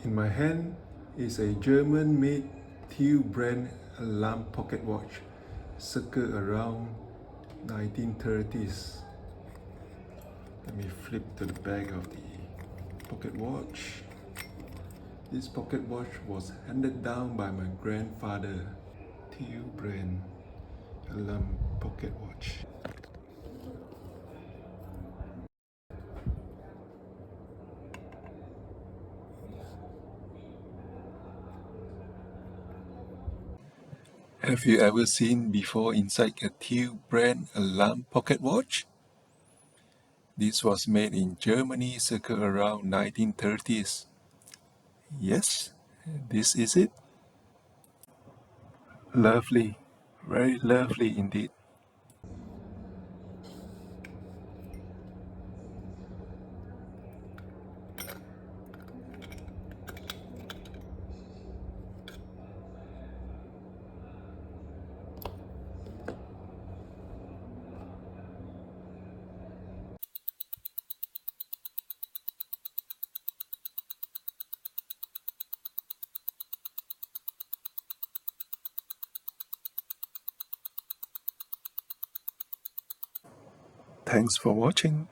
In my hand is a German-made Thiel brand alarm pocket watch, circa around 1930s. Let me flip to the back of the pocket watch. This pocket watch was handed down by my grandfather. Thiel brand alarm pocket watch. Have you ever seen before inside a Thiel brand alarm pocket watch? This was made in Germany circa around 1930s. Yes, this is it. Lovely, very lovely indeed. Thanks for watching.